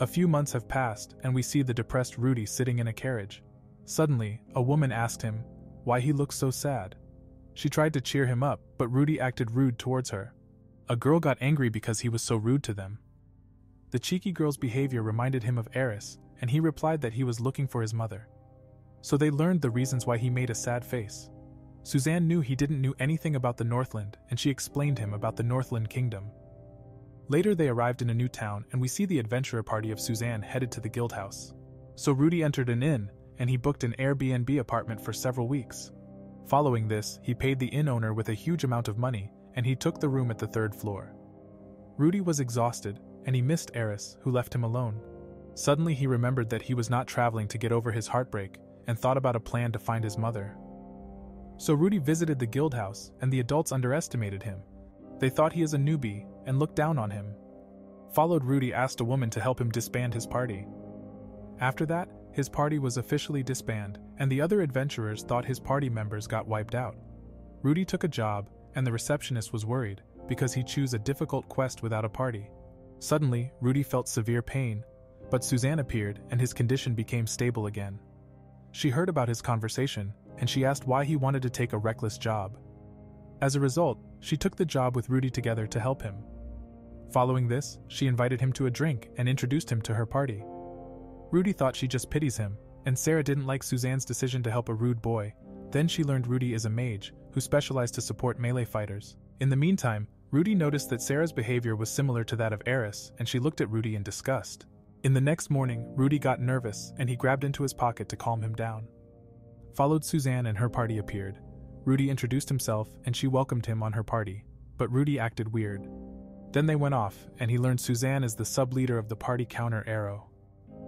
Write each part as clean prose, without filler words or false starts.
A few months have passed, and we see the depressed Rudy sitting in a carriage. Suddenly, a woman asked him why he looked so sad. She tried to cheer him up, but Rudy acted rude towards her. A girl got angry because he was so rude to them. The cheeky girl's behavior reminded him of Eris, and he replied that he was looking for his mother. So they learned the reasons why he made a sad face. Suzanne knew he didn't know anything about the Northland, and she explained him about the Northland Kingdom. Later they arrived in a new town, and we see the adventurer party of Suzanne headed to the guild house. So Rudy entered an inn, and he booked an Airbnb apartment for several weeks. Following this, he paid the inn owner with a huge amount of money, and he took the room at the 3rd floor. Rudy was exhausted, and he missed Eris, who left him alone. Suddenly he remembered that he was not traveling to get over his heartbreak, and thought about a plan to find his mother. So Rudy visited the guild house, and the adults underestimated him. They thought he is a newbie, and looked down on him. Followed, Rudy asked a woman to help him disband his party. After that, his party was officially disbanded, and the other adventurers thought his party members got wiped out. Rudy took a job, and the receptionist was worried, because he chose a difficult quest without a party. Suddenly, Rudy felt severe pain, but Suzanne appeared and his condition became stable again. She heard about his conversation, and she asked why he wanted to take a reckless job. As a result, she took the job with Rudy together to help him. Following this, she invited him to a drink and introduced him to her party. Rudy thought she just pities him, and Sarah didn't like Suzanne's decision to help a rude boy. Then she learned Rudy is a mage, who specialized to support melee fighters. In the meantime, Rudy noticed that Sarah's behavior was similar to that of Eris, and she looked at Rudy in disgust. In the next morning, Rudy got nervous, and he grabbed into his pocket to calm him down. Followed, Suzanne and her party appeared. Rudy introduced himself, and she welcomed him on her party, but Rudy acted weird. Then they went off, and he learned Suzanne is the sub-leader of the party Counter Arrow.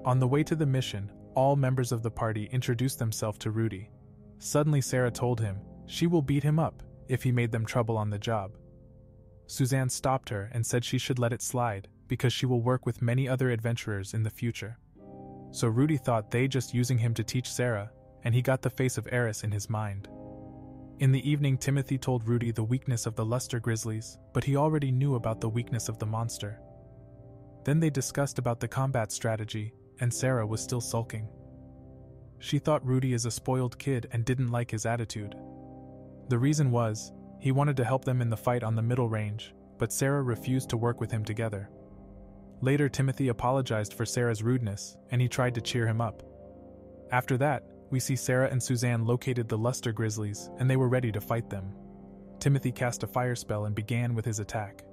On the way to the mission, all members of the party introduced themselves to Rudy. Suddenly Sarah told him she will beat him up if he made them trouble on the job. Suzanne stopped her and said she should let it slide, because she will work with many other adventurers in the future. So Rudy thought they just using him to teach Sarah, and he got the face of Eris in his mind. In the evening, Timothy told Rudy the weakness of the Luster Grizzlies, but he already knew about the weakness of the monster. Then they discussed about the combat strategy, and Sarah was still sulking. She thought Rudy is a spoiled kid and didn't like his attitude. The reason was, he wanted to help them in the fight on the middle range, but Sarah refused to work with him together. Later, Timothy apologized for Sarah's rudeness, and he tried to cheer him up. After that, we see Sarah and Suzanne located the Luster Grizzlies, and they were ready to fight them. Timothy cast a fire spell and began with his attack.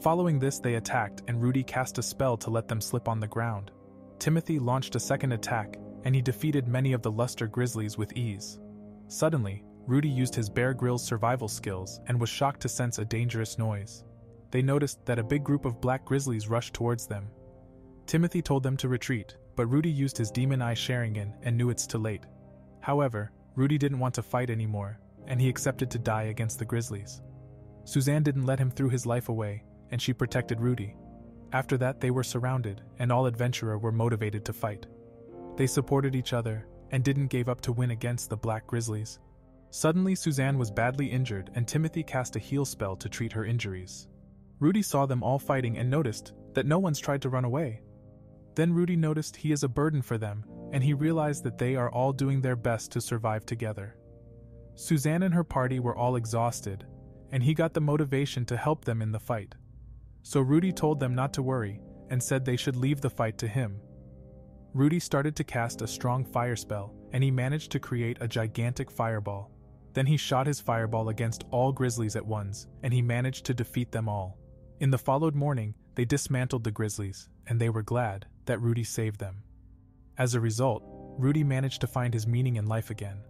Following this, they attacked, and Rudy cast a spell to let them slip on the ground. Timothy launched a second attack, and he defeated many of the Luster Grizzlies with ease. Suddenly, Rudy used his Bear Grylls survival skills and was shocked to sense a dangerous noise. They noticed that a big group of black grizzlies rushed towards them. Timothy told them to retreat, but Rudy used his Demon Eye Sharingan and knew it's too late. However, Rudy didn't want to fight anymore, and he accepted to die against the grizzlies. Suzanne didn't let him throw his life away, and she protected Rudy. After that, they were surrounded, and all adventurers were motivated to fight. They supported each other, and didn't give up to win against the black grizzlies. Suddenly, Suzanne was badly injured, and Timothy cast a heal spell to treat her injuries. Rudy saw them all fighting and noticed that no one's tried to run away. Then Rudy noticed he is a burden for them, and he realized that they are all doing their best to survive together. Suzanne and her party were all exhausted, and he got the motivation to help them in the fight. So Rudy told them not to worry, and said they should leave the fight to him. Rudy started to cast a strong fire spell, and he managed to create a gigantic fireball. Then he shot his fireball against all grizzlies at once, and he managed to defeat them all. In the followed morning, they dismantled the grizzlies, and they were glad that Rudy saved them. As a result, Rudy managed to find his meaning in life again.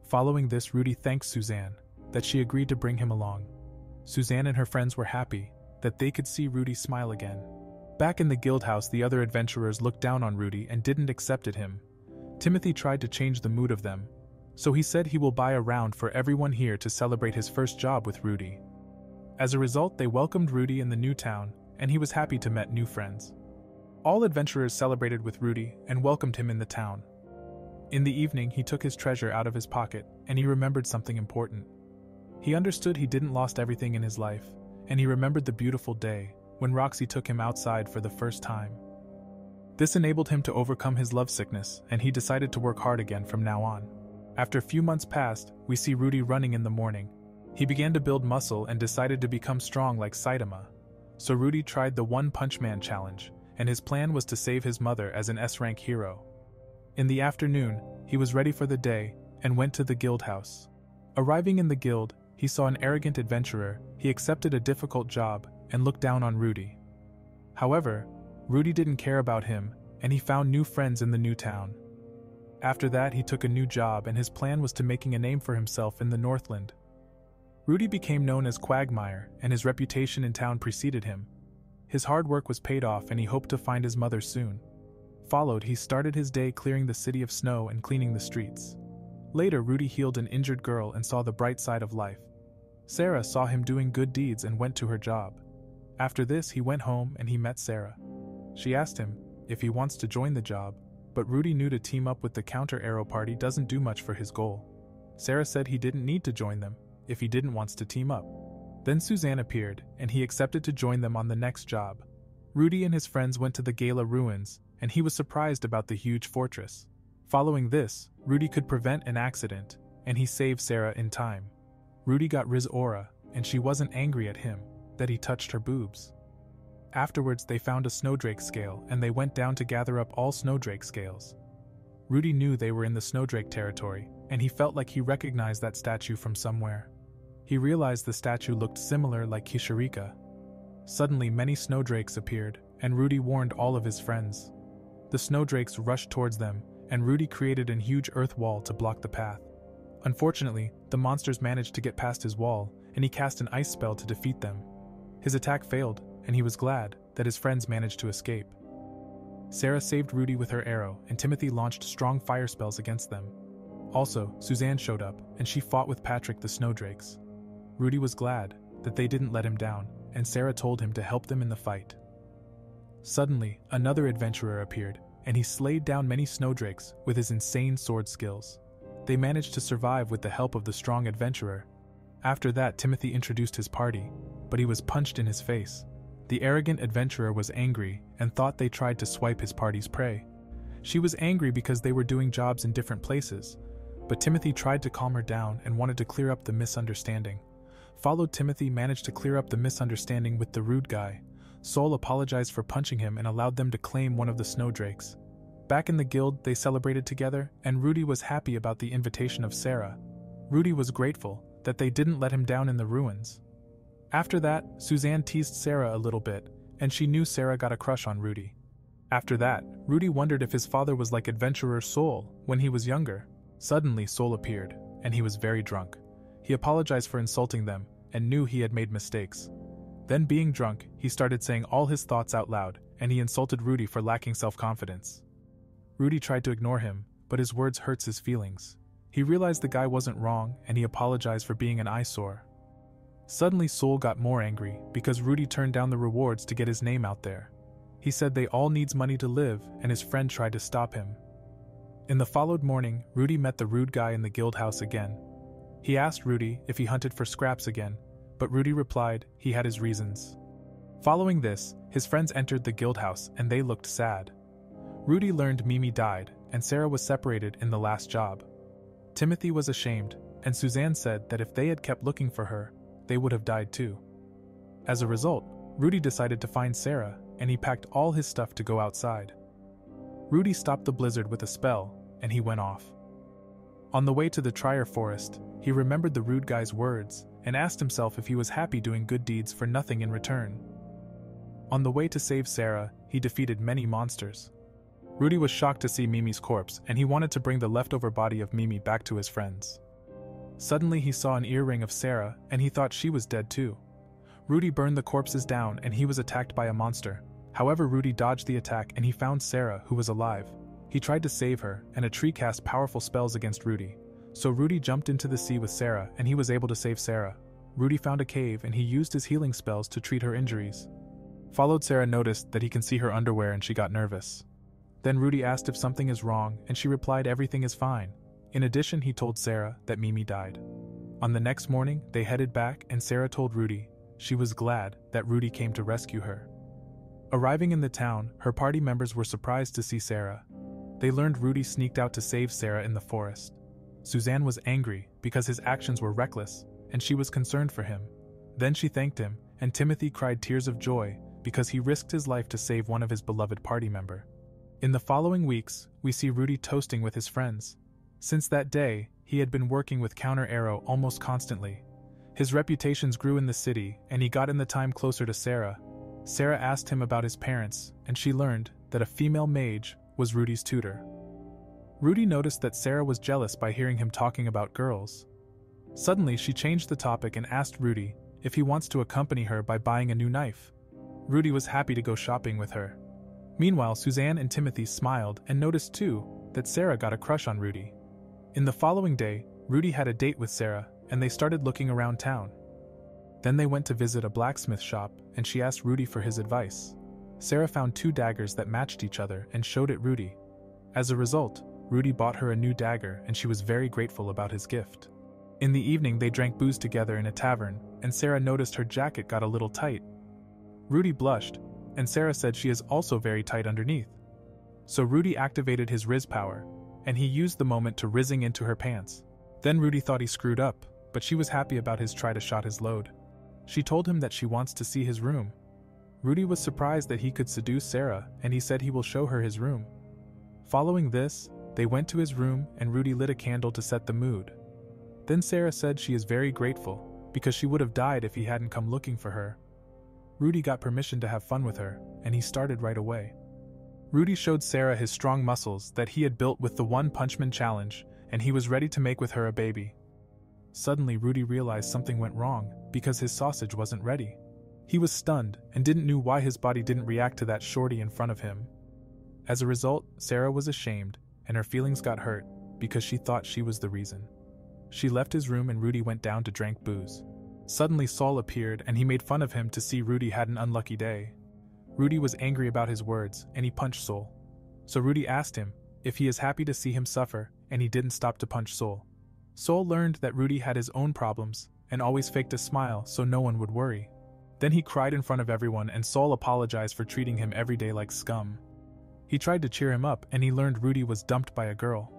Following this, Rudy thanked Suzanne that she agreed to bring him along. Suzanne and her friends were happy that they could see Rudy smile again. Back in the guild house, the other adventurers looked down on Rudy and didn't accept him. Timothy tried to change the mood of them, so he said he will buy a round for everyone here to celebrate his first job with Rudy. As a result, they welcomed Rudy in the new town, and he was happy to meet new friends. All adventurers celebrated with Rudy and welcomed him in the town. In the evening, he took his treasure out of his pocket, and he remembered something important. He understood he didn't lost everything in his life, and he remembered the beautiful day when Roxy took him outside for the first time. This enabled him to overcome his lovesickness, and he decided to work hard again from now on. After a few months passed, we see Rudy running in the morning. He began to build muscle and decided to become strong like Saitama. So Rudy tried the One Punch Man challenge, and his plan was to save his mother as an S-rank hero. In the afternoon, he was ready for the day and went to the guild house. Arriving in the guild, he saw an arrogant adventurer. He accepted a difficult job and looked down on Rudy. However, Rudy didn't care about him, and he found new friends in the new town. After that, he took a new job, and his plan was to making a name for himself in the Northland. Rudy became known as Quagmire, and his reputation in town preceded him. His hard work was paid off, and he hoped to find his mother soon. He started his day clearing the city of snow and cleaning the streets. Later, Rudy healed an injured girl and saw the bright side of life. Sarah saw him doing good deeds and went to her job. After this, he went home and he met Sarah. She asked him if he wants to join the job, but Rudy knew to team up with the Counter Arrow Party doesn't do much for his goal. Sarah said he didn't need to join them if he didn't want to team up. Then Suzanne appeared, and he accepted to join them on the next job. Rudy and his friends went to the Gala ruins, and he was surprised about the huge fortress. Following this, Rudy could prevent an accident, and he saved Sarah in time. Rudy got Riz aura, and she wasn't angry at him that he touched her boobs. Afterwards, they found a Snowdrake scale, and they went down to gather up all Snowdrake scales. Rudy knew they were in the Snowdrake territory, and he felt like he recognized that statue from somewhere. He realized the statue looked similar like Kisharika. Suddenly, many Snowdrakes appeared, and Rudy warned all of his friends. The Snowdrakes rushed towards them, and Rudy created a huge earth wall to block the path. Unfortunately, the monsters managed to get past his wall, and he cast an ice spell to defeat them. His attack failed, and he was glad that his friends managed to escape. Sarah saved Rudy with her arrow, and Timothy launched strong fire spells against them. Also, Suzanne showed up, and she fought with Patrick the Snowdrakes. Rudy was glad that they didn't let him down, and Sarah told him to help them in the fight. Suddenly, another adventurer appeared, and he slayed down many Snowdrakes with his insane sword skills. They managed to survive with the help of the strong adventurer. After that, Timothy introduced his party, but he was punched in his face. The arrogant adventurer was angry and thought they tried to swipe his party's prey. She was angry because they were doing jobs in different places, but Timothy tried to calm her down and wanted to clear up the misunderstanding. Timothy managed to clear up the misunderstanding with the rude guy. Sol apologized for punching him and allowed them to claim one of the Snowdrakes. Back in the guild, they celebrated together, and Rudy was happy about the invitation of Sarah. Rudy was grateful that they didn't let him down in the ruins. After that, Suzanne teased Sarah a little bit, and she knew Sarah got a crush on Rudy. After that, Rudy wondered if his father was like adventurer Sol when he was younger. Suddenly, Sol appeared, and he was very drunk. He apologized for insulting them, and knew he had made mistakes. Then, being drunk, he started saying all his thoughts out loud, and he insulted Rudy for lacking self-confidence. Rudy tried to ignore him, but his words hurt his feelings. He realized the guy wasn't wrong, and he apologized for being an eyesore. Suddenly, Sol got more angry because Rudy turned down the rewards to get his name out there. He said they all needs money to live, and his friend tried to stop him. In the followed morning, Rudy met the rude guy in the guild house again. He asked Rudy if he hunted for scraps again, but Rudy replied he had his reasons. Following this, his friends entered the guild house and they looked sad. Rudy learned Mimi died, and Sarah was separated in the last job. Timothy was ashamed, and Suzanne said that if they had kept looking for her, they would have died too. As a result, Rudy decided to find Sarah, and he packed all his stuff to go outside. Rudy stopped the blizzard with a spell, and he went off. On the way to the Trier Forest, he remembered the rude guy's words and asked himself if he was happy doing good deeds for nothing in return. On the way to save Sarah, he defeated many monsters. Rudy was shocked to see Mimi's corpse, and he wanted to bring the leftover body of Mimi back to his friends. Suddenly he saw an earring of Sarah, and he thought she was dead too. Rudy burned the corpses down, and he was attacked by a monster. However, Rudy dodged the attack and he found Sarah, who was alive. He tried to save her, and a tree cast powerful spells against Rudy. So Rudy jumped into the sea with Sarah, and he was able to save Sarah. Rudy found a cave, and he used his healing spells to treat her injuries. Sarah noticed that he can see her underwear, and she got nervous. Then Rudy asked if something is wrong, and she replied everything is fine. In addition, he told Sarah that Mimi died. On the next morning, they headed back, and Sarah told Rudy she was glad that Rudy came to rescue her. Arriving in the town, her party members were surprised to see Sarah. They learned Rudy sneaked out to save Sarah in the forest. Suzanne was angry because his actions were reckless, and she was concerned for him. Then she thanked him, and Timothy cried tears of joy because he risked his life to save one of his beloved party member. In the following weeks, we see Rudy toasting with his friends. Since that day, he had been working with Counter Arrow almost constantly. His reputations grew in the city, and he got in the time closer to Sarah. Sarah asked him about his parents, and she learned that a female mage was Rudy's tutor. Rudy noticed that Sarah was jealous by hearing him talking about girls. Suddenly, she changed the topic and asked Rudy if he wants to accompany her by buying a new knife. Rudy was happy to go shopping with her. Meanwhile, Suzanne and Timothy smiled and noticed too that Sarah got a crush on Rudy. In the following day, Rudy had a date with Sarah, and they started looking around town. Then they went to visit a blacksmith shop, and she asked Rudy for his advice. Sarah found 2 daggers that matched each other and showed it Rudy. As a result, Rudy bought her a new dagger, and she was very grateful about his gift. In the evening, they drank booze together in a tavern, and Sarah noticed her jacket got a little tight. Rudy blushed, and Sarah said she is also very tight underneath. So Rudy activated his Riz power, and he used the moment to rizzing into her pants. Then Rudy thought he screwed up, but she was happy about his try to shot his load. She told him that she wants to see his room. Rudy was surprised that he could seduce Sarah, and he said he will show her his room. Following this, they went to his room and Rudy lit a candle to set the mood. Then Sarah said she is very grateful, because she would have died if he hadn't come looking for her. Rudy got permission to have fun with her, and he started right away. Rudy showed Sarah his strong muscles that he had built with the One Punch Man challenge, and he was ready to make with her a baby. Suddenly Rudy realized something went wrong, because his sausage wasn't ready. He was stunned, and didn't know why his body didn't react to that shorty in front of him. As a result, Sarah was ashamed, and her feelings got hurt, because she thought she was the reason. She left his room and Rudy went down to drink booze. Suddenly Saul appeared, and he made fun of him to see Rudy had an unlucky day. Rudy was angry about his words, and he punched Saul. So Rudy asked him if he is happy to see him suffer, and he didn't stop to punch Saul. Saul learned that Rudy had his own problems, and always faked a smile so no one would worry. Then he cried in front of everyone, and Saul apologized for treating him every day like scum. He tried to cheer him up, and he learned Rudy was dumped by a girl.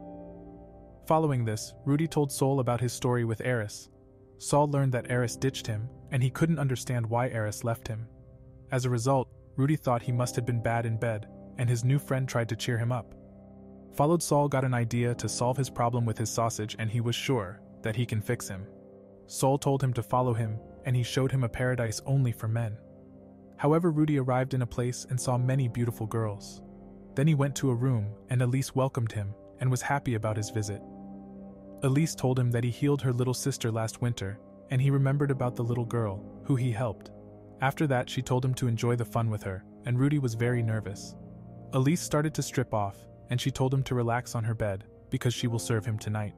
Following this, Rudy told Saul about his story with Eris. Saul learned that Eris ditched him, and he couldn't understand why Eris left him. As a result, Rudy thought he must have been bad in bed, and his new friend tried to cheer him up. Followed Saul got an idea to solve his problem with his sausage, and he was sure that he can fix him. Saul told him to follow him, and he showed him a paradise only for men. However, Rudy arrived in a place and saw many beautiful girls. Then he went to a room, and Elise welcomed him, and was happy about his visit. Elise told him that he healed her little sister last winter, and he remembered about the little girl, who he helped. After that, she told him to enjoy the fun with her, and Rudy was very nervous. Elise started to strip off, and she told him to relax on her bed, because she will serve him tonight.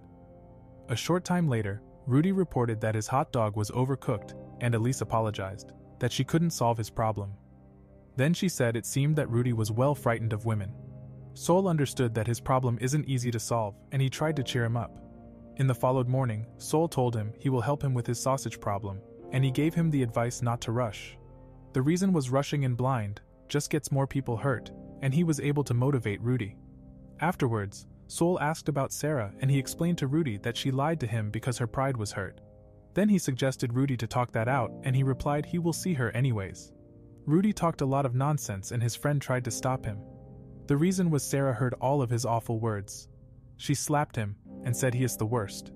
A short time later, Rudy reported that his hot dog was overcooked, and Elise apologized, that she couldn't solve his problem. Then she said it seemed that Rudy was well frightened of women. Saul understood that his problem isn't easy to solve, and he tried to cheer him up. In the followed morning, Saul told him he will help him with his sausage problem, and he gave him the advice not to rush. The reason was rushing in blind just gets more people hurt, and he was able to motivate Rudy. Afterwards, Saul asked about Sarah, and he explained to Rudy that she lied to him because her pride was hurt. Then he suggested Rudy to talk that out, and he replied he will see her anyways. Rudy talked a lot of nonsense, and his friend tried to stop him. The reason was Sarah heard all of his awful words. She slapped him and said he is the worst.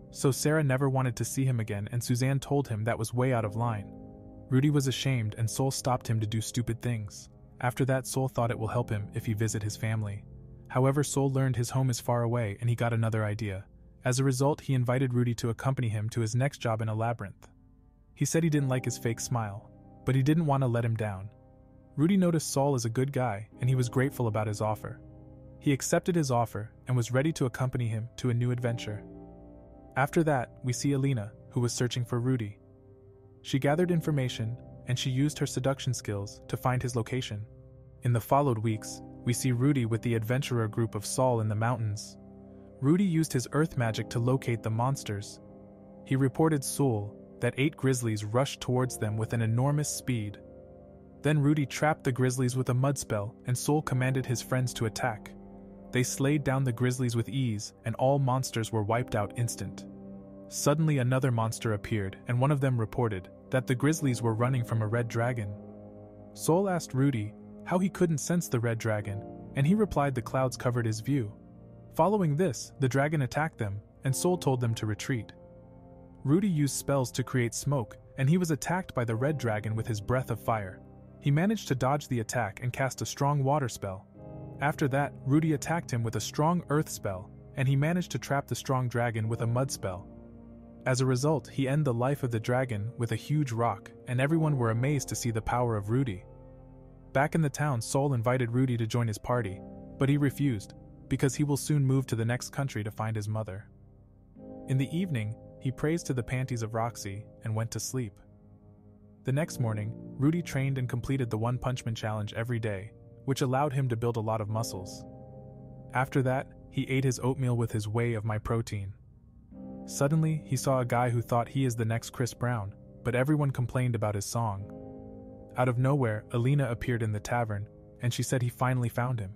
So Sarah never wanted to see him again, and Suzanne told him that was way out of line. Rudy was ashamed, and Saul stopped him to do stupid things. After that, Saul thought it will help him if he visit his family. However, Saul learned his home is far away, and he got another idea. As a result, he invited Rudy to accompany him to his next job in a labyrinth. He said he didn't like his fake smile, but he didn't want to let him down. Rudy noticed Saul is a good guy, and he was grateful about his offer. He accepted his offer and was ready to accompany him to a new adventure. After that, we see Alina, who was searching for Rudy. She gathered information, and she used her seduction skills to find his location. In the followed weeks, we see Rudy with the adventurer group of Saul in the mountains. Rudy used his earth magic to locate the monsters. He reported Saul that 8 grizzlies rushed towards them with an enormous speed. Then Rudy trapped the grizzlies with a mud spell, and Soul commanded his friends to attack. They slayed down the grizzlies with ease, and all monsters were wiped out instant. Suddenly another monster appeared, and one of them reported that the grizzlies were running from a red dragon. Soul asked Rudy how he couldn't sense the red dragon, and he replied the clouds covered his view. Following this, the dragon attacked them, and Soul told them to retreat. Rudy used spells to create smoke, and he was attacked by the red dragon with his breath of fire. He managed to dodge the attack and cast a strong water spell. After that, Rudy attacked him with a strong earth spell, and he managed to trap the strong dragon with a mud spell. As a result, he ended the life of the dragon with a huge rock, and everyone were amazed to see the power of Rudy. Back in the town, Soul invited Rudy to join his party, but he refused, because he will soon move to the next country to find his mother. In the evening, he prays to the panties of Roxy and went to sleep. The next morning, Rudy trained and completed the One Punch Man challenge every day, which allowed him to build a lot of muscles. After that, he ate his oatmeal with his whey of my protein. Suddenly, he saw a guy who thought he is the next Chris Brown, but everyone complained about his song. Out of nowhere, Alina appeared in the tavern, and she said he finally found him.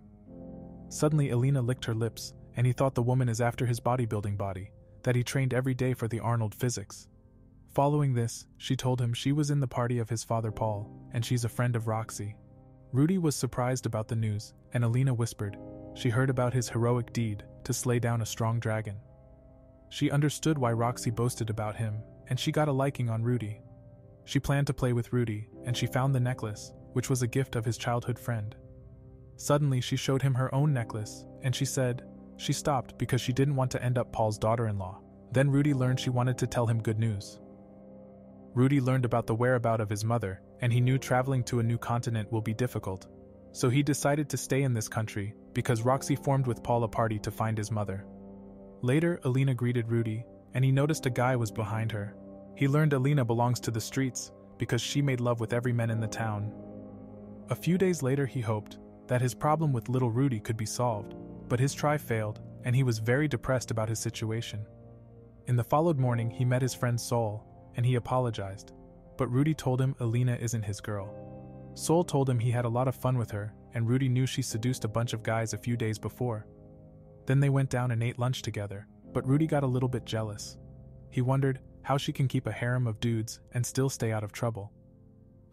Suddenly, Alina licked her lips, and he thought the woman is after his bodybuilding body, that he trained every day for the Arnold physics. Following this, she told him she was in the party of his father Paul, and she's a friend of Roxy. Rudy was surprised about the news, and Alina whispered she heard about his heroic deed to slay down a strong dragon. She understood why Roxy boasted about him, and she got a liking on Rudy. She planned to play with Rudy, and she found the necklace, which was a gift of his childhood friend. Suddenly, she showed him her own necklace, and she said she stopped because she didn't want to end up Paul's daughter-in-law. Then Rudy learned she wanted to tell him good news. Rudy learned about the whereabouts of his mother, and he knew traveling to a new continent will be difficult. So he decided to stay in this country, because Roxy formed with Paul a party to find his mother. Later, Alina greeted Rudy, and he noticed a guy was behind her. He learned Alina belongs to the streets, because she made love with every man in the town. A few days later he hoped that his problem with little Rudy could be solved, but his try failed, and he was very depressed about his situation. In the followed morning he met his friend Soul, and he apologized, but Rudy told him Alina isn't his girl. Soul told him he had a lot of fun with her, and Rudy knew she seduced a bunch of guys a few days before. Then they went down and ate lunch together, but Rudy got a little bit jealous. He wondered how she can keep a harem of dudes and still stay out of trouble.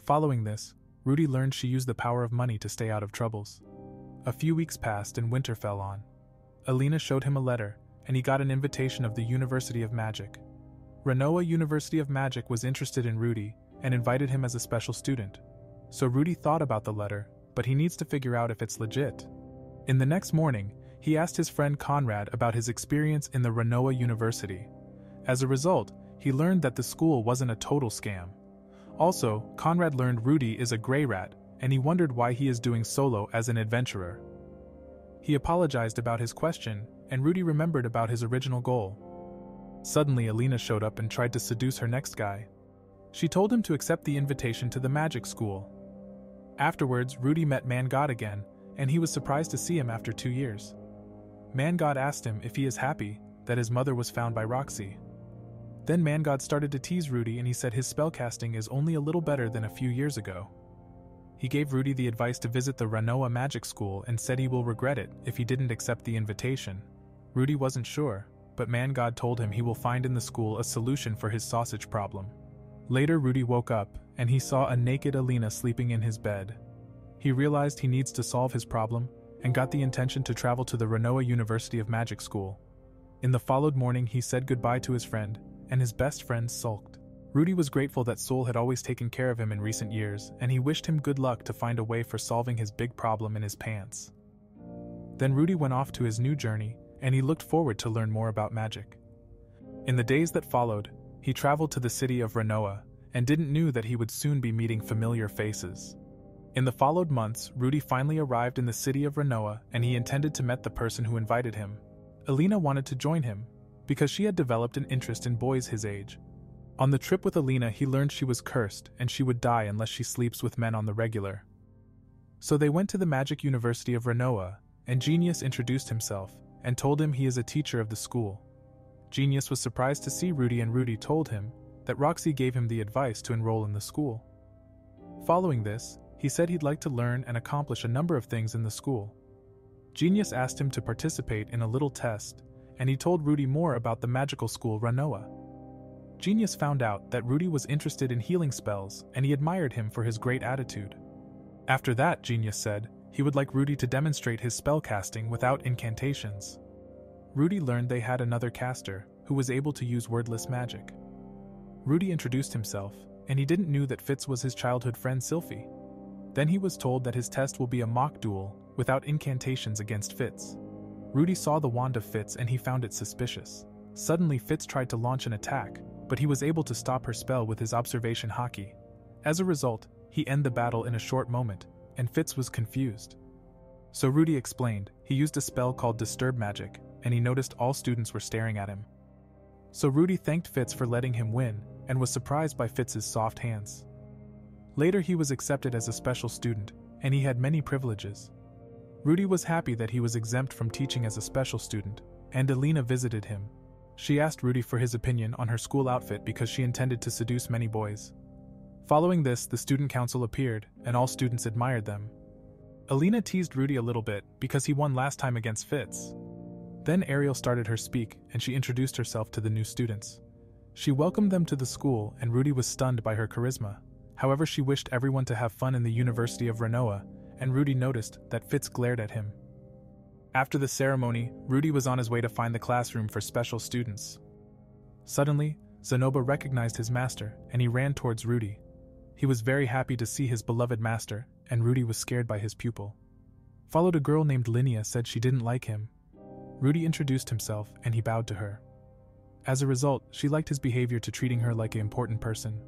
Following this, Rudy learned she used the power of money to stay out of troubles. A few weeks passed and winter fell on. Alina showed him a letter, and he got an invitation of the University of Magic. Renoa University of Magic was interested in Rudy and invited him as a special student. So Rudy thought about the letter, but he needs to figure out if it's legit. In the next morning, he asked his friend Conrad about his experience in the Renoa University. As a result, he learned that the school wasn't a total scam. Also, Conrad learned Rudy is a gray rat, and he wondered why he is doing solo as an adventurer. He apologized about his question, and Rudy remembered about his original goal. Suddenly, Alina showed up and tried to seduce her next guy. She told him to accept the invitation to the magic school. Afterwards, Rudy met Man God again, and he was surprised to see him after 2 years. Man God asked him if he is happy that his mother was found by Roxy. Then Man God started to tease Rudy, and he said his spellcasting is only a little better than a few years ago. He gave Rudy the advice to visit the Renoa Magic School and said he will regret it if he didn't accept the invitation. Rudy wasn't sure, but Man God told him he will find in the school a solution for his sausage problem. Later, Rudy woke up, and he saw a naked Alina sleeping in his bed. He realized he needs to solve his problem, and got the intention to travel to the Renoa University of Magic School. In the followed morning he said goodbye to his friend, and his best friend sulked. Rudy was grateful that Soul had always taken care of him in recent years, and he wished him good luck to find a way for solving his big problem in his pants. Then Rudy went off to his new journey, and he looked forward to learn more about magic. In the days that followed, he traveled to the city of Renoa, and didn't know that he would soon be meeting familiar faces. In the followed months, Rudy finally arrived in the city of Renoa, and he intended to meet the person who invited him. Alina wanted to join him, because she had developed an interest in boys his age. On the trip with Alina, he learned she was cursed and she would die unless she sleeps with men on the regular. So they went to the Magic University of Renoa, and Genius introduced himself and told him he is a teacher of the school. Genius was surprised to see Rudy, and Rudy told him that Roxy gave him the advice to enroll in the school. Following this, He said he'd like to learn and accomplish a number of things in the school. Genius asked him to participate in a little test, and he told Rudy more about the magical school Ranoa. Genius found out that Rudy was interested in healing spells, and he admired him for his great attitude. After that, Genius said, he would like Rudy to demonstrate his spellcasting without incantations. Rudy learned they had another caster, who was able to use wordless magic. Rudy introduced himself, and he didn't know that Fitz was his childhood friend Sylphie. Then he was told that his test will be a mock duel, without incantations against Fitz. Rudy saw the wand of Fitz and he found it suspicious. Suddenly Fitz tried to launch an attack, but he was able to stop her spell with his observation haki. As a result, he ended the battle in a short moment, and Fitz was confused. So Rudy explained, he used a spell called Disturb Magic, and he noticed all students were staring at him. So Rudy thanked Fitz for letting him win, and was surprised by Fitz's soft hands. Later he was accepted as a special student, and he had many privileges. Rudy was happy that he was exempt from teaching as a special student, and Alina visited him. She asked Rudy for his opinion on her school outfit because she intended to seduce many boys. Following this, the student council appeared, and all students admired them. Alina teased Rudy a little bit because he won last time against Fitz. Then Ariel started her speak, and she introduced herself to the new students. She welcomed them to the school, and Rudy was stunned by her charisma. However, she wished everyone to have fun in the University of Ranoa, and Rudy noticed that Fitz glared at him. After the ceremony, Rudy was on his way to find the classroom for special students. Suddenly, Zenoba recognized his master, and he ran towards Rudy. He was very happy to see his beloved master, and Rudy was scared by his pupil. Followed a girl named Linnea said she didn't like him. Rudy introduced himself, and he bowed to her. As a result, she liked his behavior to treating her like an important person.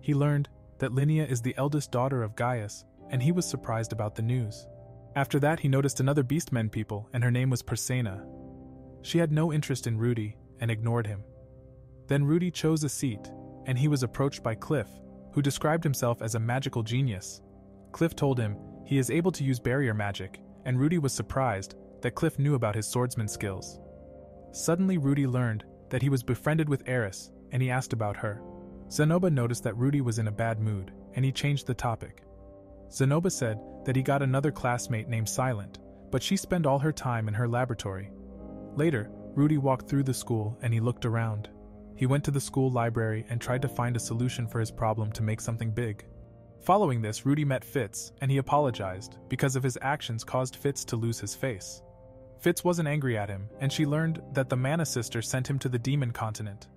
He learned that Linnea is the eldest daughter of Gaius, and he was surprised about the news. After that, he noticed another Beastmen people, and her name was Persena. She had no interest in Rudy, and ignored him. Then Rudy chose a seat, and he was approached by Cliff, who described himself as a magical genius. Cliff told him he is able to use barrier magic, and Rudy was surprised that Cliff knew about his swordsman skills. Suddenly Rudy learned that he was befriended with Eris, and he asked about her. Zenoba noticed that Rudy was in a bad mood, and he changed the topic. Zenoba said that he got another classmate named Silent, but she spent all her time in her laboratory. Later, Rudy walked through the school and he looked around. He went to the school library and tried to find a solution for his problem to make something big. Following this, Rudy met Fitz, and he apologized because of his actions caused Fitz to lose his face. Fitz wasn't angry at him, and she learned that the Mana Sister sent him to the Demon Continent.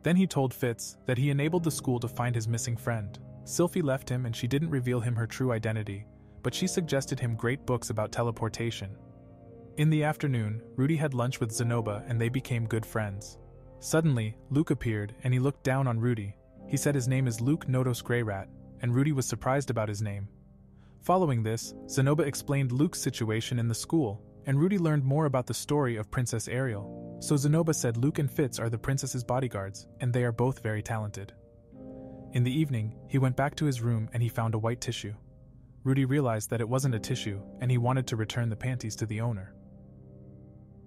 Then he told Fitz that he enabled the school to find his missing friend. Sylphie left him and she didn't reveal him her true identity, but she suggested him great books about teleportation. In the afternoon, Rudy had lunch with Zenoba and they became good friends. Suddenly, Luke appeared and he looked down on Rudy. He said his name is Luke Nodos Greyrat, and Rudy was surprised about his name. Following this, Zenoba explained Luke's situation in the school, and Rudy learned more about the story of Princess Ariel. So Zenoba said Luke and Fitz are the princess's bodyguards, and they are both very talented. In the evening, he went back to his room and he found a white tissue. Rudy realized that it wasn't a tissue, and he wanted to return the panties to the owner.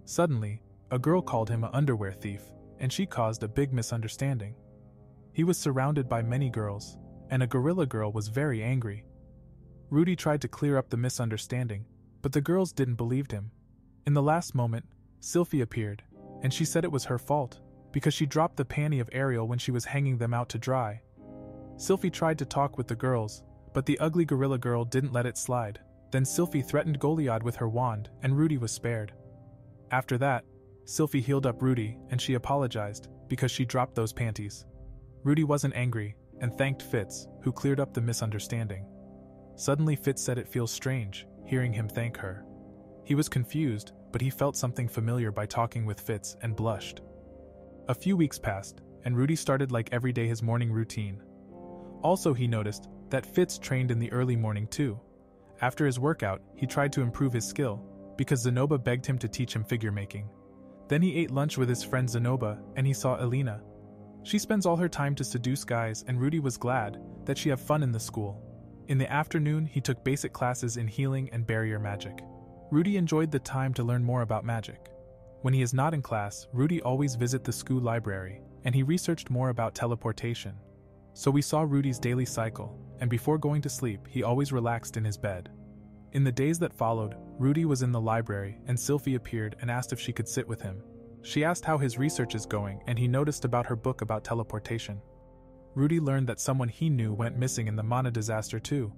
Suddenly, a girl called him an underwear thief, and she caused a big misunderstanding. He was surrounded by many girls, and a gorilla girl was very angry. Rudy tried to clear up the misunderstanding, but the girls didn't believe him. In the last moment, Sylphie appeared, and she said it was her fault, because she dropped the panty of Ariel when she was hanging them out to dry. Sylphie tried to talk with the girls, but the ugly gorilla girl didn't let it slide. Then Sylphie threatened Goliath with her wand, and Rudy was spared. After that, Sylphie healed up Rudy, and she apologized, because she dropped those panties. Rudy wasn't angry, and thanked Fitz, who cleared up the misunderstanding. Suddenly Fitz said it feels strange, hearing him thank her. He was confused, but he felt something familiar by talking with Fitz and blushed. A few weeks passed, and Rudy started like every day his morning routine. Also he noticed that Fitz trained in the early morning too. After his workout, he tried to improve his skill, because Zenoba begged him to teach him figure making. Then he ate lunch with his friend Zenoba, and he saw Alina. She spends all her time to seduce guys, and Rudy was glad that she had fun in the school. In the afternoon, he took basic classes in healing and barrier magic. Rudy enjoyed the time to learn more about magic. When he is not in class, Rudy always visits the school library, and he researched more about teleportation. So we saw Rudy's daily cycle, and before going to sleep, he always relaxed in his bed. In the days that followed, Rudy was in the library and Sylphie appeared and asked if she could sit with him. She asked how his research is going and he noticed about her book about teleportation. Rudy learned that someone he knew went missing in the Mana disaster too.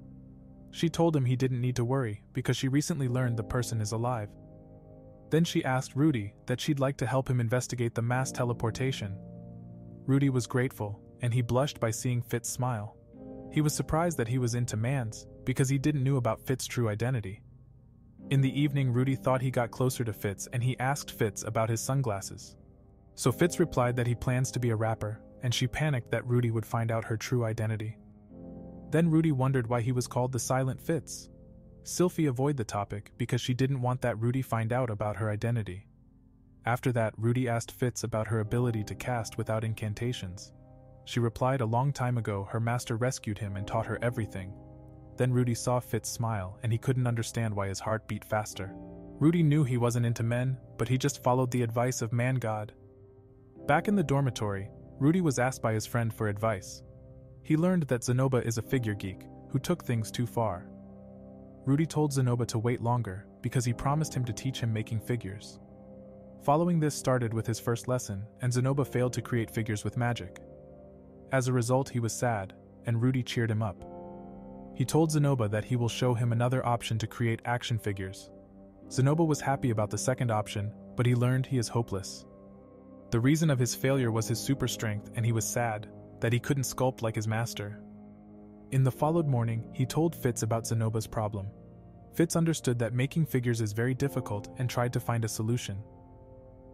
She told him he didn't need to worry because she recently learned the person is alive. Then she asked Rudy that she'd like to help him investigate the mass teleportation. Rudy was grateful, and he blushed by seeing Fitz smile. He was surprised that he was into Mans, because he didn't know about Fitz's true identity. In the evening, Rudy thought he got closer to Fitz and he asked Fitz about his sunglasses. So Fitz replied that he plans to be a rapper, and she panicked that Rudy would find out her true identity. Then Rudy wondered why he was called the Silent Fitz. Sylphie avoided the topic because she didn't want that Rudy find out about her identity. After that, Rudy asked Fitz about her ability to cast without incantations. She replied a long time ago her master rescued him and taught her everything. Then Rudy saw Fitz smile and he couldn't understand why his heart beat faster. Rudy knew he wasn't into men, but he just followed the advice of Man God. Back in the dormitory, Rudy was asked by his friend for advice. He learned that Zenoba is a figure geek who took things too far. Rudy told Zenoba to wait longer because he promised him to teach him making figures. Following this started with his first lesson, and Zenoba failed to create figures with magic. As a result, he was sad, and Rudy cheered him up. He told Zenoba that he will show him another option to create action figures. Zenoba was happy about the second option, but he learned he is hopeless. The reason of his failure was his super strength, and he was sad that he couldn't sculpt like his master. In the followed morning, he told Fitz about Zenoba's problem. Fitz understood that making figures is very difficult and tried to find a solution.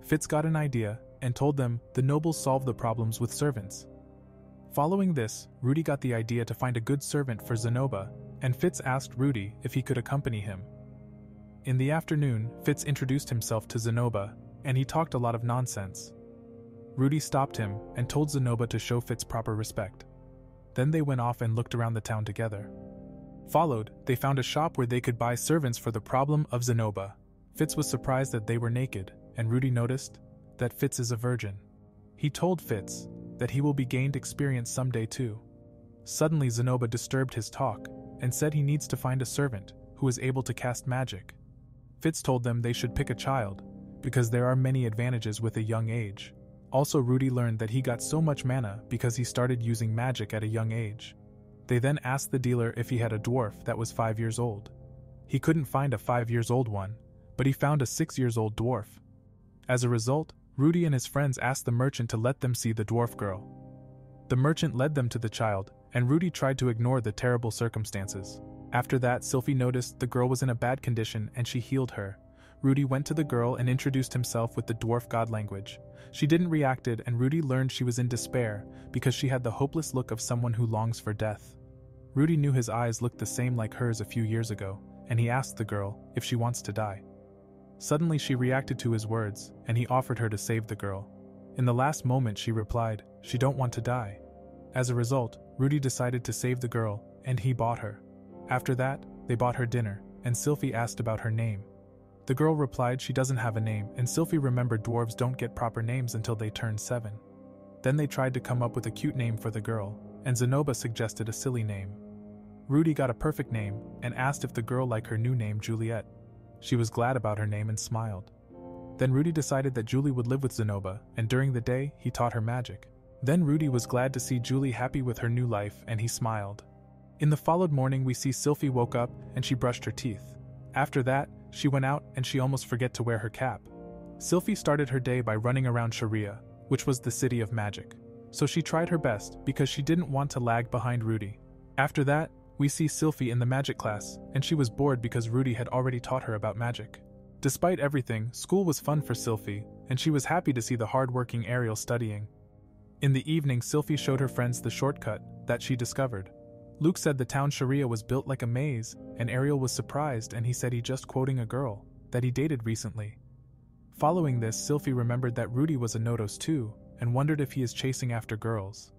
Fitz got an idea and told them the nobles solve the problems with servants. Following this, Rudy got the idea to find a good servant for Zenoba, and Fitz asked Rudy if he could accompany him. In the afternoon, Fitz introduced himself to Zenoba, and he talked a lot of nonsense. Rudy stopped him and told Zenoba to show Fitz proper respect. Then they went off and looked around the town together. Followed, they found a shop where they could buy servants for the problem of Zenoba. Fitz was surprised that they were naked, and Rudy noticed that Fitz is a virgin. He told Fitz that he will be gained experience someday too. Suddenly Zenoba disturbed his talk and said he needs to find a servant who is able to cast magic. Fitz told them they should pick a child, because there are many advantages with a young age. Also, Rudy learned that he got so much mana because he started using magic at a young age. They then asked the dealer if he had a dwarf that was 5 years old. He couldn't find a 5-year-old one, but he found a 6-year-old dwarf. As a result, Rudy and his friends asked the merchant to let them see the dwarf girl. The merchant led them to the child, and Rudy tried to ignore the terrible circumstances. After that, Sylphie noticed the girl was in a bad condition and she healed her. Rudy went to the girl and introduced himself with the dwarf god language. She didn't react, and Rudy learned she was in despair because she had the hopeless look of someone who longs for death. Rudy knew his eyes looked the same like hers a few years ago, and he asked the girl if she wants to die. Suddenly she reacted to his words, and he offered her to save the girl. In the last moment she replied, she don't want to die. As a result, Rudy decided to save the girl, and he bought her. After that, they bought her dinner, and Sylphie asked about her name. The girl replied she doesn't have a name, and Sylphie remembered dwarves don't get proper names until they turn 7. Then they tried to come up with a cute name for the girl, and Zenoba suggested a silly name. Rudy got a perfect name, and asked if the girl liked her new name Juliet. She was glad about her name and smiled. Then Rudy decided that Julie would live with Zenoba, and during the day, he taught her magic. Then Rudy was glad to see Julie happy with her new life, and he smiled. In the followed morning, we see Sylphie woke up, and she brushed her teeth. After that, she went out, and she almost forgot to wear her cap. Sylphie started her day by running around Sharia, which was the city of magic. So she tried her best, because she didn't want to lag behind Rudy. After that, we see Sylphie in the magic class, and she was bored because Rudy had already taught her about magic. Despite everything, school was fun for Sylphie, and she was happy to see the hard-working Ariel studying. In the evening, Sylphie showed her friends the shortcut that she discovered. Luke said the town Sharia was built like a maze, and Ariel was surprised, and he said he just quoting a girl that he dated recently. Following this, Sylphie remembered that Rudy was a Nodos too, and wondered if he is chasing after girls.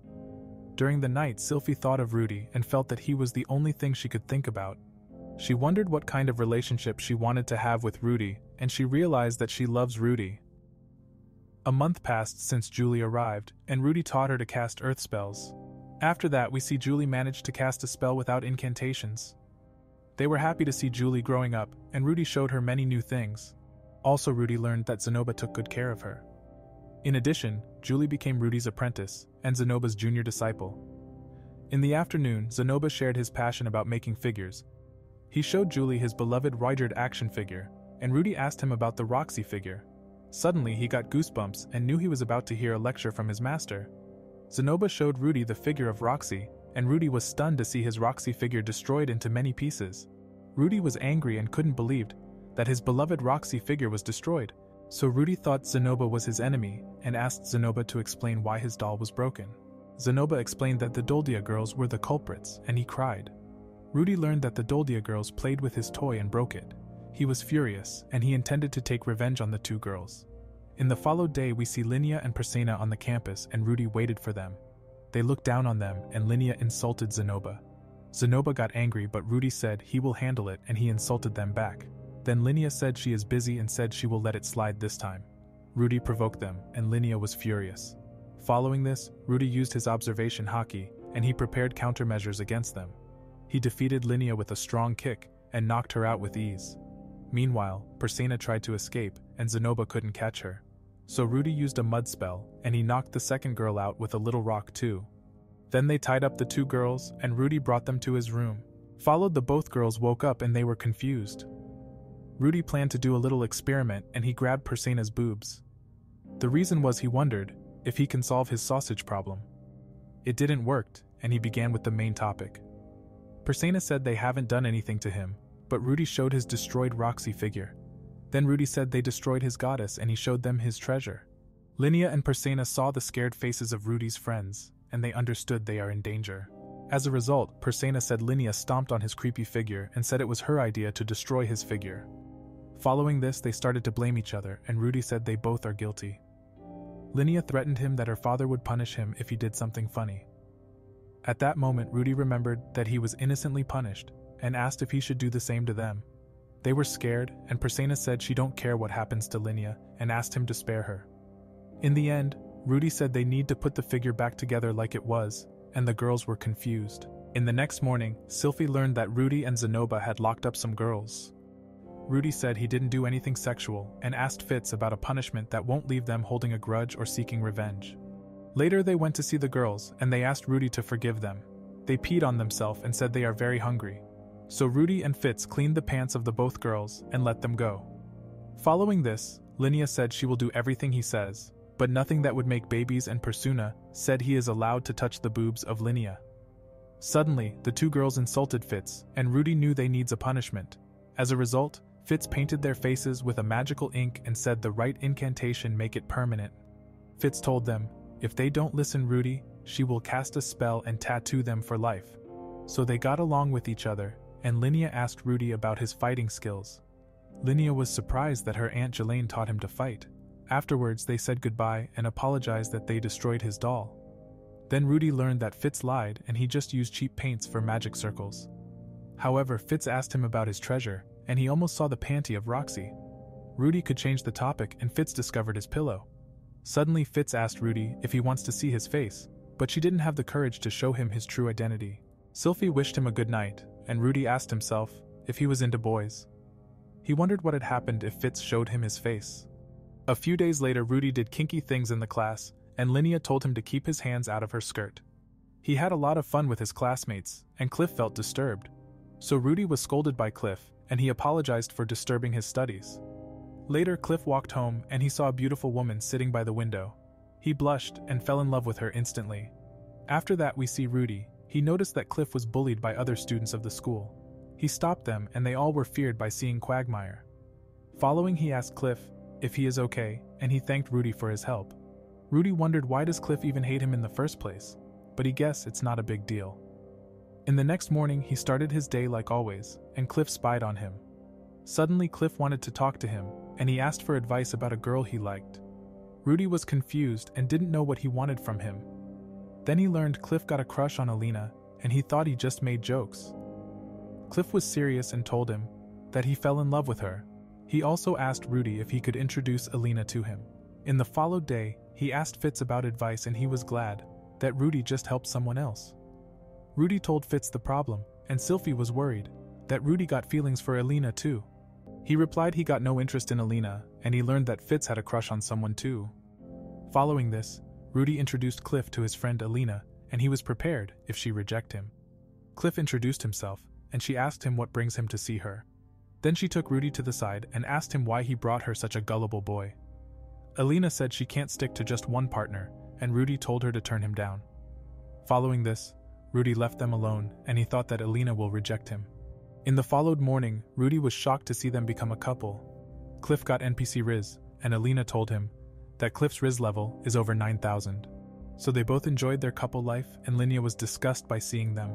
During the night, Sylphie thought of Rudy and felt that he was the only thing she could think about. She wondered what kind of relationship she wanted to have with Rudy, and she realized that she loves Rudy. A month passed since Julie arrived, and Rudy taught her to cast earth spells. After that, we see Julie manage to cast a spell without incantations. They were happy to see Julie growing up, and Rudy showed her many new things. Also, Rudy learned that Zenoba took good care of her. In addition, Julie became Rudy's apprentice, and Zenoba's junior disciple. In the afternoon, Zenoba shared his passion about making figures. He showed Julie his beloved Rudyard action figure, and Rudy asked him about the Roxy figure. Suddenly, he got goosebumps and knew he was about to hear a lecture from his master. Zenoba showed Rudy the figure of Roxy, and Rudy was stunned to see his Roxy figure destroyed into many pieces. Rudy was angry and couldn't believe that his beloved Roxy figure was destroyed, so Rudy thought Zenoba was his enemy and asked Zenoba to explain why his doll was broken. Zenoba explained that the Doldia girls were the culprits, and he cried. Rudy learned that the Doldia girls played with his toy and broke it. He was furious, and he intended to take revenge on the two girls. In the followed day, we see Linnea and Persena on the campus, and Rudy waited for them. They looked down on them, and Linnea insulted Zenoba. Zenoba got angry, but Rudy said he will handle it, and he insulted them back. Then Linnea said she is busy and said she will let it slide this time. Rudy provoked them, and Linnea was furious. Following this, Rudy used his observation haki, and he prepared countermeasures against them. He defeated Linnea with a strong kick, and knocked her out with ease. Meanwhile, Persena tried to escape, and Zenoba couldn't catch her. So Rudy used a mud spell, and he knocked the second girl out with a little rock too. Then they tied up the two girls, and Rudy brought them to his room. Followed the both girls woke up and they were confused. Rudy planned to do a little experiment, and he grabbed Persena's boobs. The reason was he wondered if he can solve his sausage problem. It didn't work, and he began with the main topic. Persena said they haven't done anything to him, but Rudy showed his destroyed Roxy figure. Then Rudy said they destroyed his goddess, and he showed them his treasure. Linnea and Persena saw the scared faces of Rudy's friends, and they understood they are in danger. As a result, Persena said Linnea stomped on his creepy figure and said it was her idea to destroy his figure. Following this, they started to blame each other, and Rudy said they both are guilty. Linnea threatened him that her father would punish him if he did something funny. At that moment, Rudy remembered that he was innocently punished, and asked if he should do the same to them. They were scared, and Persena said she don't care what happens to Linnea, and asked him to spare her. In the end, Rudy said they need to put the figure back together like it was, and the girls were confused. In the next morning, Sylphie learned that Rudy and Zenoba had locked up some girls. Rudy said he didn't do anything sexual, and asked Fitz about a punishment that won't leave them holding a grudge or seeking revenge. Later they went to see the girls, and they asked Rudy to forgive them. They peed on themselves and said they are very hungry. So Rudy and Fitz cleaned the pants of the both girls and let them go. Following this, Linnea said she will do everything he says, but nothing that would make babies, and Persuna said he is allowed to touch the boobs of Linnea. Suddenly, the two girls insulted Fitz, and Rudy knew they needs a punishment. As a result, Fitz painted their faces with a magical ink and said the right incantation make it permanent. Fitz told them, if they don't listen Rudy, she will cast a spell and tattoo them for life. So they got along with each other, and Linnea asked Rudy about his fighting skills. Linnea was surprised that her Aunt Jelaine taught him to fight. Afterwards they said goodbye and apologized that they destroyed his doll. Then Rudy learned that Fitz lied and he just used cheap paints for magic circles. However, Fitz asked him about his treasure, and he almost saw the panty of Roxy. Rudy could change the topic, and Fitz discovered his pillow. Suddenly Fitz asked Rudy if he wants to see his face, but she didn't have the courage to show him his true identity. Sylphie wished him a good night, and Rudy asked himself if he was into boys. He wondered what had happened if Fitz showed him his face. A few days later, Rudy did kinky things in the class, and Linnea told him to keep his hands out of her skirt. He had a lot of fun with his classmates, and Cliff felt disturbed. So Rudy was scolded by Cliff, and he apologized for disturbing his studies. Later, Cliff walked home and he saw a beautiful woman sitting by the window. He blushed and fell in love with her instantly. After that, we see Rudy. He noticed that Cliff was bullied by other students of the school. He stopped them, and they all were feared by seeing Quagmire. Following, he asked Cliff if he is okay, and he thanked Rudy for his help. Rudy wondered why does Cliff even hate him in the first place, but he guessed it's not a big deal. In the next morning, he started his day like always, and Cliff spied on him. Suddenly, Cliff wanted to talk to him, and he asked for advice about a girl he liked. Rudy was confused and didn't know what he wanted from him. Then he learned Cliff got a crush on Alina, and he thought he just made jokes. Cliff was serious and told him that he fell in love with her. He also asked Rudy if he could introduce Alina to him. In the followed day, he asked Fitz about advice, and he was glad. that Rudy just helped someone else. Rudy told Fitz the problem, and Sylphie was worried that Rudy got feelings for Alina too. He replied he got no interest in Alina, and he learned that Fitz had a crush on someone too. Following this, Rudy introduced Cliff to his friend Alina, and he was prepared if she reject him. Cliff introduced himself, and she asked him what brings him to see her. Then she took Rudy to the side and asked him why he brought her such a gullible boy. Alina said she can't stick to just one partner, and Rudy told her to turn him down. Following this, Rudy left them alone, and he thought that Alina will reject him. In the followed morning, Rudy was shocked to see them become a couple. Cliff got NPC Riz, and Alina told him that Cliff's Riz level is over 9,000. So they both enjoyed their couple life, and Linnea was disgusted by seeing them.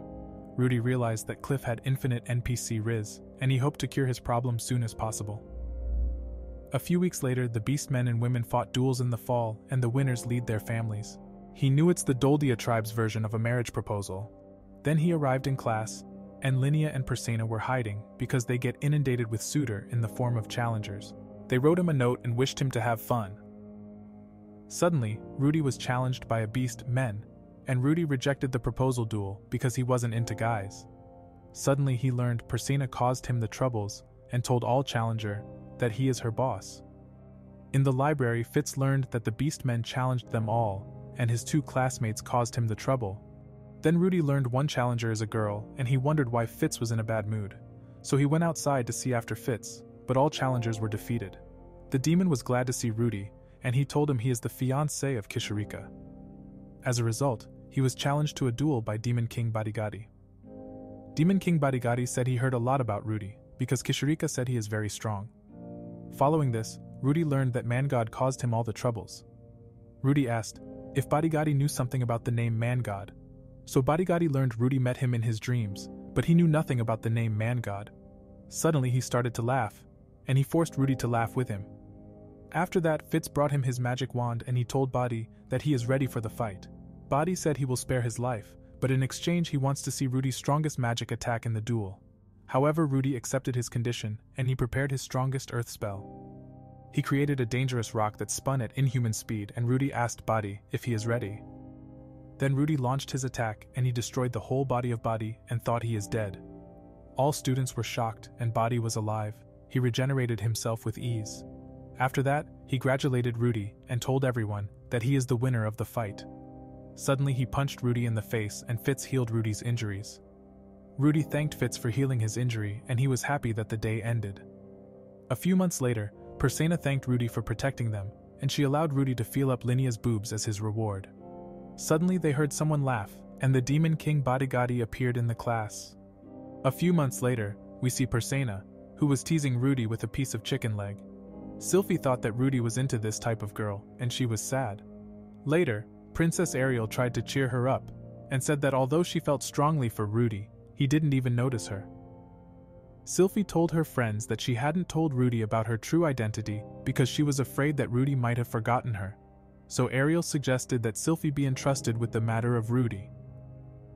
Rudy realized that Cliff had infinite NPC Riz, and he hoped to cure his problem soon as possible. A few weeks later, the beast men and women fought duels in the fall, and the winners lead their families. He knew it's the Doldia tribe's version of a marriage proposal. Then he arrived in class, and Linnea and Persena were hiding because they get inundated with suitor in the form of challengers. They wrote him a note and wished him to have fun. Suddenly, Rudy was challenged by a beast men, and Rudy rejected the proposal duel because he wasn't into guys. Suddenly he learned Persena caused him the troubles and told all challenger that he is her boss. In the library, Fitz learned that the beast men challenged them all, and his two classmates caused him the trouble. Then Rudy learned one challenger is a girl, and he wondered why Fitz was in a bad mood. So he went outside to see after Fitz, but all challengers were defeated. The demon was glad to see Rudy, and he told him he is the fiancé of Kishirika. As a result, he was challenged to a duel by Demon King Badigadi. Demon King Badigadi said he heard a lot about Rudy, because Kishirika said he is very strong. Following this, Rudy learned that Man-God caused him all the troubles. Rudy asked if Badigadi knew something about the name Man-God. So Badigadi learned Rudy met him in his dreams, but he knew nothing about the name Man-God. Suddenly he started to laugh, and he forced Rudy to laugh with him. After that, Fitz brought him his magic wand and he told Badi that he is ready for the fight. Badi said he will spare his life, but in exchange he wants to see Rudy's strongest magic attack in the duel. However, Rudy accepted his condition, and he prepared his strongest earth spell. He created a dangerous rock that spun at inhuman speed, and Rudy asked Badi if he is ready. Then Rudy launched his attack, and he destroyed the whole body of Badi and thought he is dead. All students were shocked, and Badi was alive. He regenerated himself with ease. After that, he congratulated Rudy and told everyone that he is the winner of the fight. Suddenly he punched Rudy in the face, and Fitz healed Rudy's injuries. Rudy thanked Fitz for healing his injury, and he was happy that the day ended. A few months later, Persena thanked Rudy for protecting them, and she allowed Rudy to feel up Linnea's boobs as his reward. Suddenly they heard someone laugh, and the Demon King Badigadi appeared in the class. A few months later, we see Persena, who was teasing Rudy with a piece of chicken leg. Sylphie thought that Rudy was into this type of girl, and she was sad. Later, Princess Ariel tried to cheer her up, and said that although she felt strongly for Rudy, he didn't even notice her. Sylphie told her friends that she hadn't told Rudy about her true identity because she was afraid that Rudy might have forgotten her. So Ariel suggested that Sylphie be entrusted with the matter of Rudy.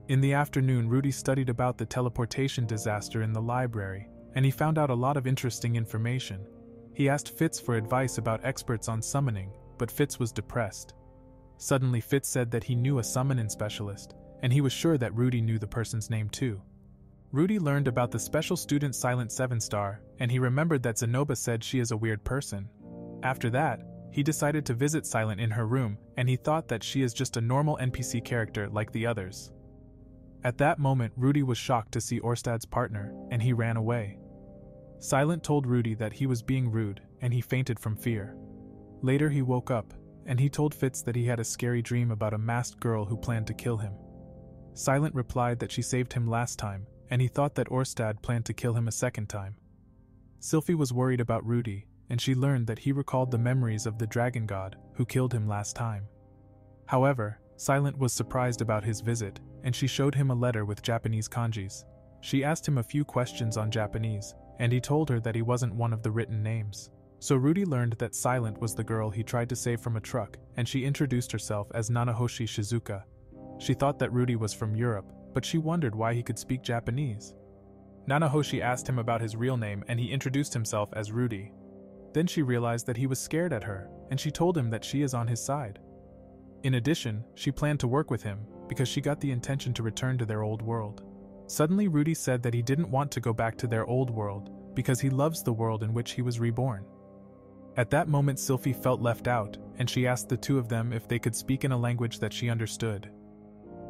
In the afternoon, Rudy studied about the teleportation disaster in the library, and he found out a lot of interesting information. He asked Fitz for advice about experts on summoning, but Fitz was depressed. Suddenly Fitz said that he knew a summoning specialist, and he was sure that Rudy knew the person's name too. Rudy learned about the special student Silent 7-star, and he remembered that Zenoba said she is a weird person. After that, he decided to visit Silent in her room, and he thought that she is just a normal NPC character like the others. At that moment, Rudy was shocked to see Orstad's partner, and he ran away. Silent told Rudy that he was being rude, and he fainted from fear. Later he woke up, and he told Fitz that he had a scary dream about a masked girl who planned to kill him. Silent replied that she saved him last time, and he thought that Orstad planned to kill him a second time. Sylphie was worried about Rudy, and she learned that he recalled the memories of the dragon god who killed him last time. However, Silent was surprised about his visit, and she showed him a letter with Japanese kanjis. She asked him a few questions on Japanese, and he told her that he wasn't one of the written names. So Rudy learned that Silent was the girl he tried to save from a truck, and she introduced herself as Nanahoshi Shizuka. She thought that Rudy was from Europe, but she wondered why he could speak Japanese. Nanahoshi asked him about his real name, and he introduced himself as Rudy. Then she realized that he was scared at her, and she told him that she is on his side. In addition, she planned to work with him because she got the intention to return to their old world. Suddenly, Rudy said that he didn't want to go back to their old world because he loves the world in which he was reborn. At that moment, Sylphie felt left out, and she asked the two of them if they could speak in a language that she understood.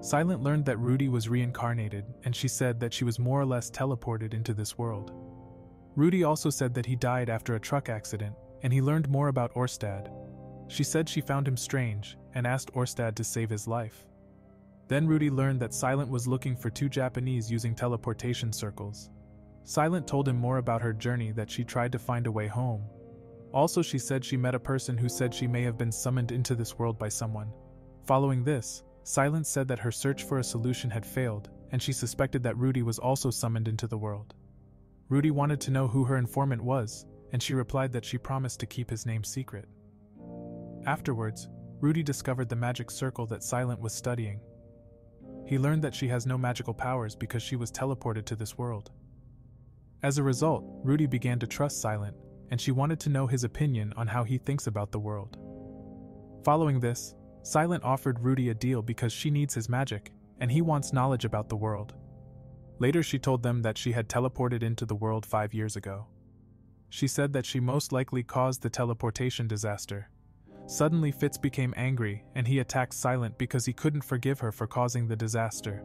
Silent learned that Rudy was reincarnated, and she said that she was more or less teleported into this world. Rudy also said that he died after a truck accident, and he learned more about Orstad. She said she found him strange, and asked Orstad to save his life. Then Rudy learned that Silent was looking for two Japanese using teleportation circles. Silent told him more about her journey, that she tried to find a way home. Also, she said she met a person who said she may have been summoned into this world by someone. Following this, Silent said that her search for a solution had failed, and she suspected that Rudy was also summoned into the world. Rudy wanted to know who her informant was, and she replied that she promised to keep his name secret. Afterwards, Rudy discovered the magic circle that Silent was studying. He learned that she has no magical powers because she was teleported to this world. As a result, Rudy began to trust Silent, and she wanted to know his opinion on how he thinks about the world. Following this, Silent offered Rudy a deal because she needs his magic, and he wants knowledge about the world. Later, she told them that she had teleported into the world 5 years ago. She said that she most likely caused the teleportation disaster. Suddenly, Fitz became angry, and he attacked Silent because he couldn't forgive her for causing the disaster.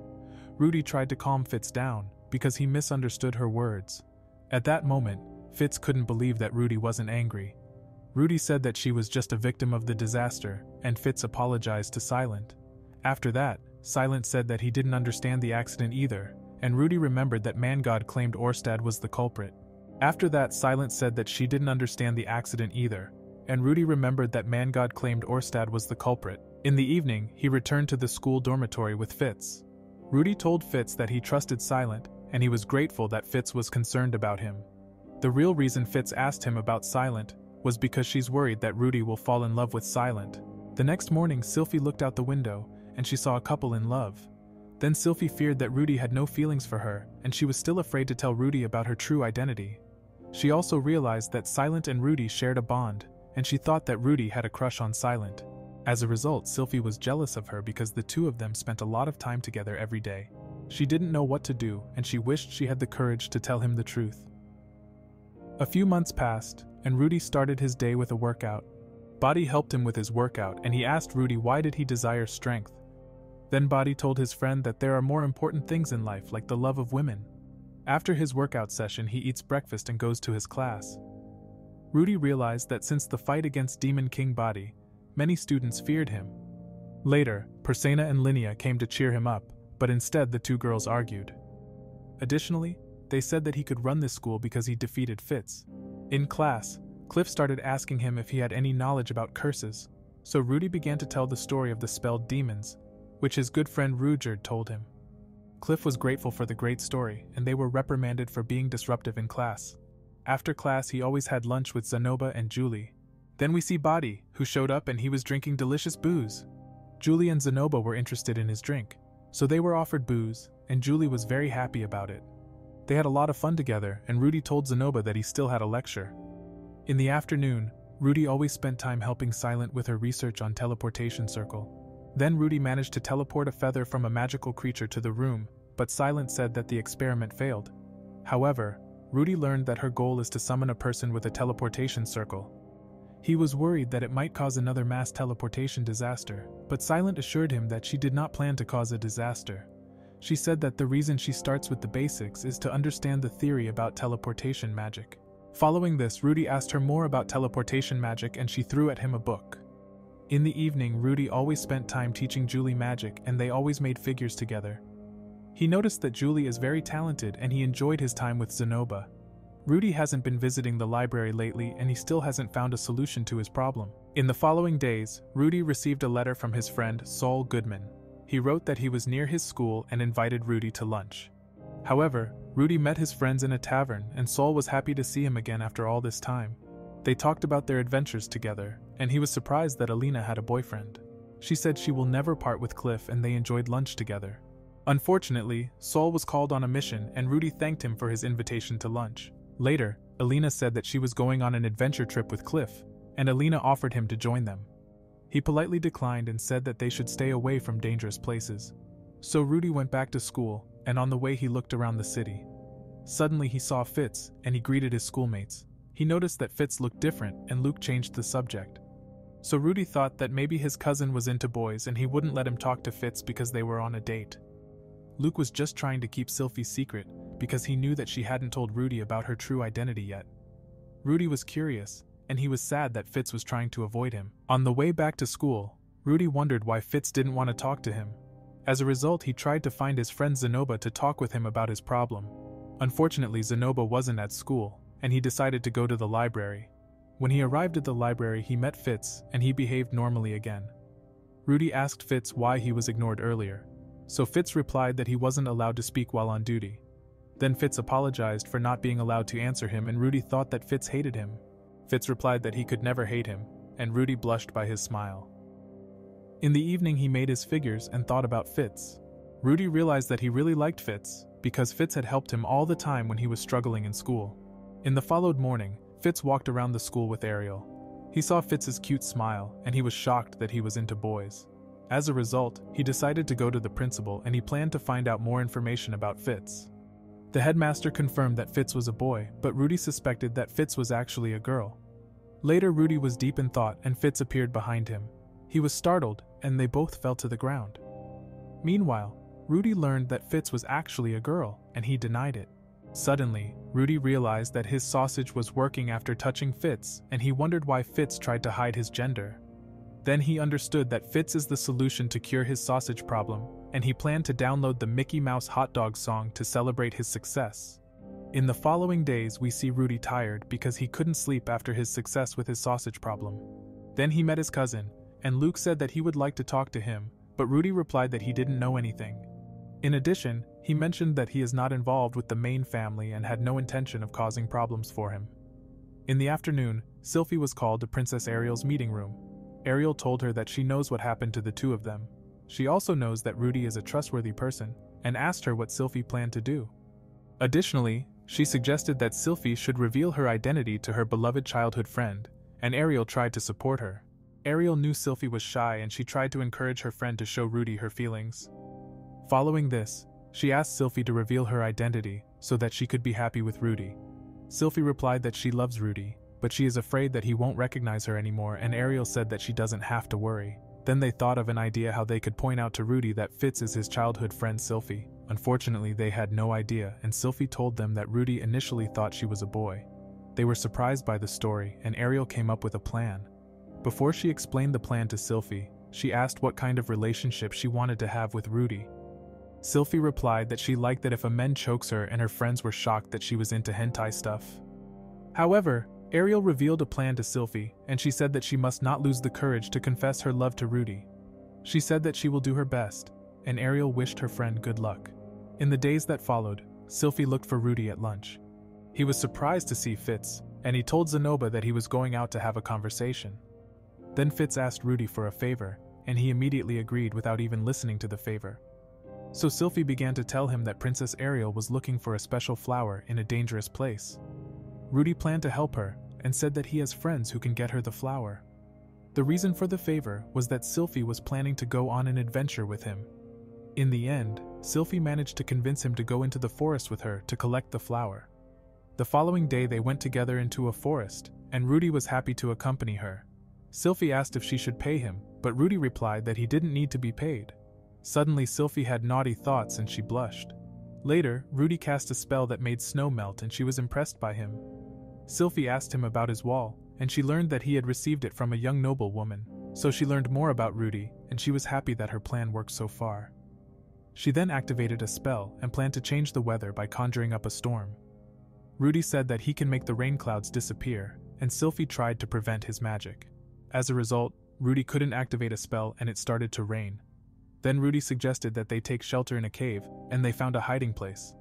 Rudy tried to calm Fitz down because he misunderstood her words. At that moment, Fitz couldn't believe that Rudy wasn't angry. Rudy said that she was just a victim of the disaster, and Fitz apologized to Silent. After that, Silent said that he didn't understand the accident either, and Rudy remembered that Man-God claimed Orstad was the culprit. After that, Silent said that she didn't understand the accident either, and Rudy remembered that Man-God claimed Orstad was the culprit. In the evening, he returned to the school dormitory with Fitz. Rudy told Fitz that he trusted Silent, and he was grateful that Fitz was concerned about him. The real reason Fitz asked him about Silent was because she's worried that Rudy will fall in love with Silent. The next morning, Sylphie looked out the window, and she saw a couple in love. Then Sylphie feared that Rudy had no feelings for her, and she was still afraid to tell Rudy about her true identity. She also realized that Silent and Rudy shared a bond, and she thought that Rudy had a crush on Silent. As a result, Sylphie was jealous of her because the two of them spent a lot of time together every day. She didn't know what to do, and she wished she had the courage to tell him the truth. A few months passed, and Rudy started his day with a workout. Body helped him with his workout, and he asked Rudy why did he desire strength. Then Body told his friend that there are more important things in life, like the love of women. After his workout session, he eats breakfast and goes to his class. Rudy realized that since the fight against Demon King Body, many students feared him. Later, Persena and Linnea came to cheer him up, but instead the two girls argued. Additionally, they said that he could run this school because he defeated Fitz. In class, Cliff started asking him if he had any knowledge about curses, so Rudy began to tell the story of the spelled demons, which his good friend Rudyard told him. Cliff was grateful for the great story, and they were reprimanded for being disruptive in class. After class, he always had lunch with Zanoba and Julie. Then we see Body, who showed up and he was drinking delicious booze. Julie and Zanoba were interested in his drink, so they were offered booze, and Julie was very happy about it. They had a lot of fun together, and Rudy told Zanoba that he still had a lecture. In the afternoon, Rudy always spent time helping Silent with her research on teleportation circle. Then Rudy managed to teleport a feather from a magical creature to the room, but Silent said that the experiment failed. However, Rudy learned that her goal is to summon a person with a teleportation circle. He was worried that it might cause another mass teleportation disaster, but Silent assured him that she did not plan to cause a disaster. She said that the reason she starts with the basics is to understand the theory about teleportation magic. Following this, Rudy asked her more about teleportation magic and she threw at him a book. In the evening, Rudy always spent time teaching Julie magic and they always made figures together. He noticed that Julie is very talented and he enjoyed his time with Zanoba. Rudy hasn't been visiting the library lately and he still hasn't found a solution to his problem. In the following days, Rudy received a letter from his friend Saul Goodman. He wrote that he was near his school and invited Rudy to lunch. However, Rudy met his friends in a tavern and Saul was happy to see him again after all this time. They talked about their adventures together, and he was surprised that Alina had a boyfriend. She said she will never part with Cliff and they enjoyed lunch together. Unfortunately, Saul was called on a mission and Rudy thanked him for his invitation to lunch. Later, Alina said that she was going on an adventure trip with Cliff, and Alina offered him to join them. He politely declined and said that they should stay away from dangerous places. So Rudy went back to school, and on the way he looked around the city. Suddenly he saw Fitz, and he greeted his schoolmates. He noticed that Fitz looked different, and Luke changed the subject. So Rudy thought that maybe his cousin was into boys and he wouldn't let him talk to Fitz because they were on a date. Luke was just trying to keep Sylphie's secret because he knew that she hadn't told Rudy about her true identity yet. Rudy was curious, and he was sad that Fitz was trying to avoid him. On the way back to school, Rudy wondered why Fitz didn't want to talk to him. As a result, he tried to find his friend Zenoba to talk with him about his problem. Unfortunately, Zenoba wasn't at school, and he decided to go to the library. When he arrived at the library, he met Fitz, and he behaved normally again. Rudy asked Fitz why he was ignored earlier, so Fitz replied that he wasn't allowed to speak while on duty. Then Fitz apologized for not being allowed to answer him, and Rudy thought that Fitz hated him. Fitz replied that he could never hate him, and Rudy blushed by his smile. In the evening he made his figures and thought about Fitz. Rudy realized that he really liked Fitz, because Fitz had helped him all the time when he was struggling in school. In the followed morning, Fitz walked around the school with Ariel. He saw Fitz's cute smile, and he was shocked that he was into boys. As a result, he decided to go to the principal and he planned to find out more information about Fitz. The headmaster confirmed that Fitz was a boy, but Rudy suspected that Fitz was actually a girl. Later, Rudy was deep in thought and Fitz appeared behind him. He was startled, and they both fell to the ground. Meanwhile, Rudy learned that Fitz was actually a girl, and he denied it. Suddenly, Rudy realized that his sausage was working after touching Fitz, and he wondered why Fitz tried to hide his gender. Then he understood that Fitz is the solution to cure his sausage problem, and he planned to download the Mickey Mouse hot dog song to celebrate his success. In the following days, we see Rudy tired because he couldn't sleep after his success with his sausage problem. Then he met his cousin, and Luke said that he would like to talk to him, but Rudy replied that he didn't know anything. In addition, he mentioned that he is not involved with the main family and had no intention of causing problems for him. In the afternoon, Sylphie was called to Princess Ariel's meeting room. Ariel told her that she knows what happened to the two of them. She also knows that Rudy is a trustworthy person, and asked her what Sylphie planned to do. Additionally, she suggested that Sylphie should reveal her identity to her beloved childhood friend, and Ariel tried to support her. Ariel knew Sylphie was shy and she tried to encourage her friend to show Rudy her feelings. Following this, she asked Sylphie to reveal her identity so that she could be happy with Rudy. Sylphie replied that she loves Rudy, but she is afraid that he won't recognize her anymore, and Ariel said that she doesn't have to worry. Then they thought of an idea how they could point out to Rudy that Fitz is his childhood friend Sylphie. Unfortunately, they had no idea, and Sylphie told them that Rudy initially thought she was a boy. They were surprised by the story, and Ariel came up with a plan. Before she explained the plan to Sylphie, she asked what kind of relationship she wanted to have with Rudy. Sylphie replied that she liked that if a man chokes her, and her friends were shocked that she was into hentai stuff. However, Ariel revealed a plan to Sylphie, and she said that she must not lose the courage to confess her love to Rudy. She said that she will do her best, and Ariel wished her friend good luck. In the days that followed, Sylphie looked for Rudy at lunch. He was surprised to see Fitz, and he told Zenoba that he was going out to have a conversation. Then Fitz asked Rudy for a favor, and he immediately agreed without even listening to the favor. So Sylphie began to tell him that Princess Ariel was looking for a special flower in a dangerous place. Rudy planned to help her, and said that he has friends who can get her the flower. The reason for the favor was that Sylphie was planning to go on an adventure with him. In the end, Sylphie managed to convince him to go into the forest with her to collect the flower. The following day they went together into a forest, and Rudy was happy to accompany her. Sylphie asked if she should pay him, but Rudy replied that he didn't need to be paid. Suddenly Sylphie had naughty thoughts and she blushed. Later, Rudy cast a spell that made snow melt and she was impressed by him. Sylphie asked him about his wall, and she learned that he had received it from a young noblewoman, so she learned more about Rudy, and she was happy that her plan worked so far. She then activated a spell and planned to change the weather by conjuring up a storm. Rudy said that he can make the rain clouds disappear, and Sylphie tried to prevent his magic. As a result, Rudy couldn't activate a spell and it started to rain. Then Rudy suggested that they take shelter in a cave, and they found a hiding place.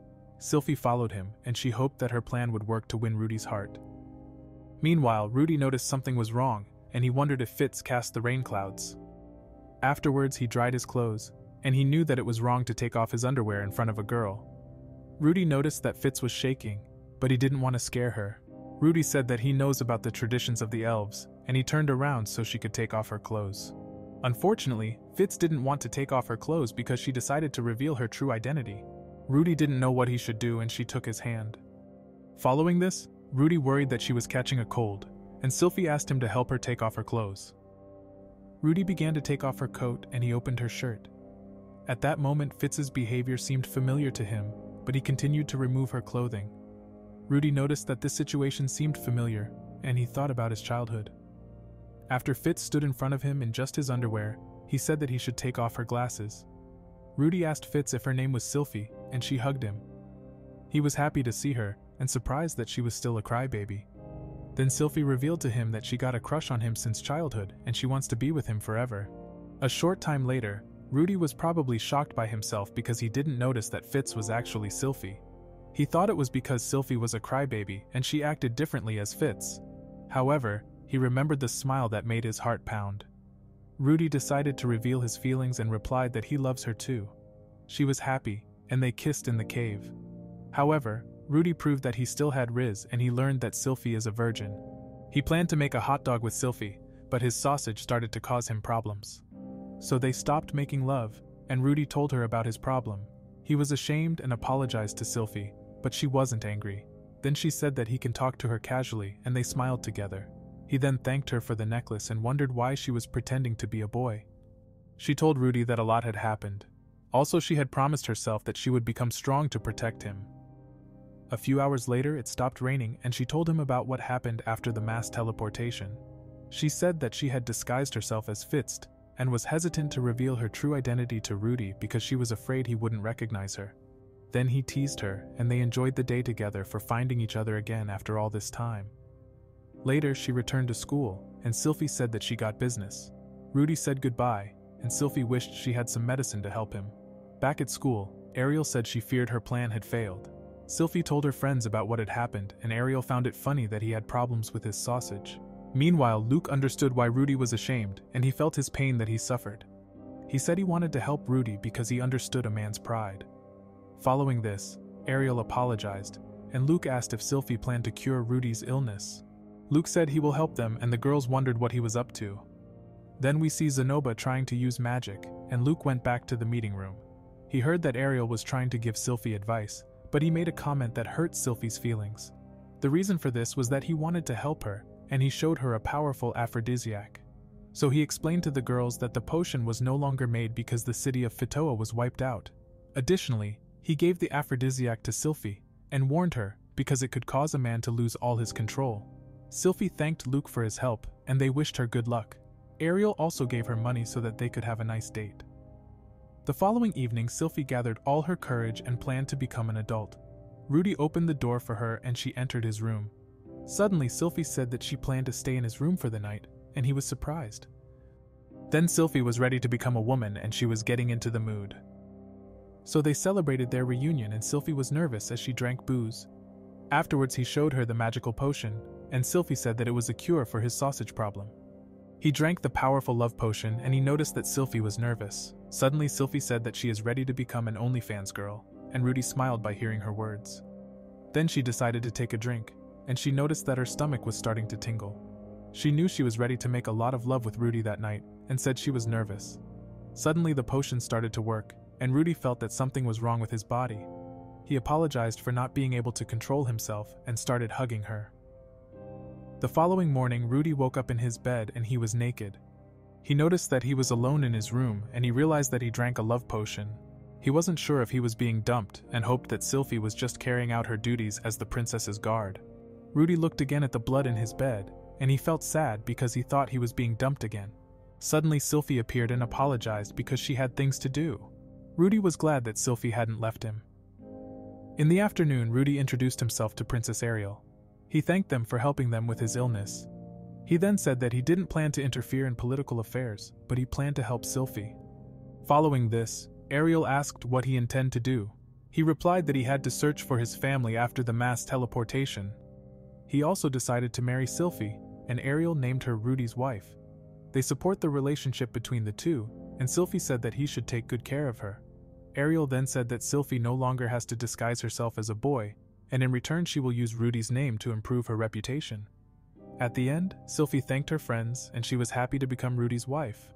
Sylphie followed him, and she hoped that her plan would work to win Rudy's heart. Meanwhile, Rudy noticed something was wrong, and he wondered if Fitz cast the rain clouds. Afterwards, he dried his clothes, and he knew that it was wrong to take off his underwear in front of a girl. Rudy noticed that Fitz was shaking, but he didn't want to scare her. Rudy said that he knows about the traditions of the elves, and he turned around so she could take off her clothes. Unfortunately, Fitz didn't want to take off her clothes because she decided to reveal her true identity. Rudy didn't know what he should do and she took his hand. Following this, Rudy worried that she was catching a cold, and Sylvie asked him to help her take off her clothes. Rudy began to take off her coat and he opened her shirt. At that moment, Fitz's behavior seemed familiar to him, but he continued to remove her clothing. Rudy noticed that this situation seemed familiar, and he thought about his childhood. After Fitz stood in front of him in just his underwear, he said that he should take off her glasses. Rudy asked Fitz if her name was Sylvie, and she hugged him. He was happy to see her, and surprised that she was still a crybaby. Then Sylvie revealed to him that she got a crush on him since childhood, and she wants to be with him forever. A short time later, Rudy was probably shocked by himself because he didn't notice that Fitz was actually Sylvie. He thought it was because Sylvie was a crybaby and she acted differently as Fitz. However, he remembered the smile that made his heart pound. Rudy decided to reveal his feelings and replied that he loves her too. She was happy, and they kissed in the cave. However, Rudy proved that he still had Riz and he learned that Sylvie is a virgin. He planned to make a hot dog with Sylvie, but his sausage started to cause him problems. So they stopped making love, and Rudy told her about his problem. He was ashamed and apologized to Sylvie, but she wasn't angry. Then she said that he can talk to her casually, and they smiled together. He then thanked her for the necklace and wondered why she was pretending to be a boy. She told Rudy that a lot had happened. Also, she had promised herself that she would become strong to protect him. A few hours later, it stopped raining, and she told him about what happened after the mass teleportation. She said that she had disguised herself as Fitz, and was hesitant to reveal her true identity to Rudy because she was afraid he wouldn't recognize her. Then he teased her, and they enjoyed the day together for finding each other again after all this time. Later, she returned to school, and Sylvie said that she got business. Rudy said goodbye, and Sylvie wished she had some medicine to help him. Back at school, Ariel said she feared her plan had failed. Sylvie told her friends about what had happened, and Ariel found it funny that he had problems with his sausage. Meanwhile, Luke understood why Rudy was ashamed, and he felt his pain that he suffered. He said he wanted to help Rudy because he understood a man's pride. Following this, Ariel apologized, and Luke asked if Sylvie planned to cure Rudy's illness. Luke said he will help them, and the girls wondered what he was up to. Then we see Zenoba trying to use magic, and Luke went back to the meeting room. He heard that Ariel was trying to give Sylvie advice, but he made a comment that hurt Sylvie's feelings. The reason for this was that he wanted to help her, and he showed her a powerful aphrodisiac. So he explained to the girls that the potion was no longer made because the city of Fitoa was wiped out. Additionally, he gave the aphrodisiac to Sylvie, and warned her, because it could cause a man to lose all his control. Sylvie thanked Luke for his help, and they wished her good luck. Ariel also gave her money so that they could have a nice date. The following evening, Sylvie gathered all her courage and planned to become an adult. Rudy opened the door for her and she entered his room. Suddenly, Sylvie said that she planned to stay in his room for the night, and he was surprised. Then Sylvie was ready to become a woman and she was getting into the mood. So they celebrated their reunion and Sylvie was nervous as she drank booze. Afterwards, he showed her the magical potion, and Sylvie said that it was a cure for his sausage problem. He drank the powerful love potion and he noticed that Sylvie was nervous. Suddenly, Sylvie said that she is ready to become an OnlyFans girl, and Rudy smiled by hearing her words. Then she decided to take a drink, and she noticed that her stomach was starting to tingle. She knew she was ready to make a lot of love with Rudy that night, and said she was nervous. Suddenly the potion started to work, and Rudy felt that something was wrong with his body. He apologized for not being able to control himself and started hugging her. The following morning, Rudy woke up in his bed and he was naked. He noticed that he was alone in his room and he realized that he drank a love potion. He wasn't sure if he was being dumped and hoped that Sylvie was just carrying out her duties as the princess's guard. Rudy looked again at the blood in his bed, and he felt sad because he thought he was being dumped again. Suddenly Sylvie appeared and apologized because she had things to do. Rudy was glad that Sylvie hadn't left him. In the afternoon, Rudy introduced himself to Princess Ariel. He thanked them for helping them with his illness. He then said that he didn't plan to interfere in political affairs, but he planned to help Sylvie. Following this, Ariel asked what he intended to do. He replied that he had to search for his family after the mass teleportation. He also decided to marry Sylvie, and Ariel named her Rudy's wife. They support the relationship between the two, and Sylvie said that he should take good care of her. Ariel then said that Sylvie no longer has to disguise herself as a boy, and in return she will use Rudy's name to improve her reputation. At the end, Sylvie thanked her friends and she was happy to become Rudy's wife.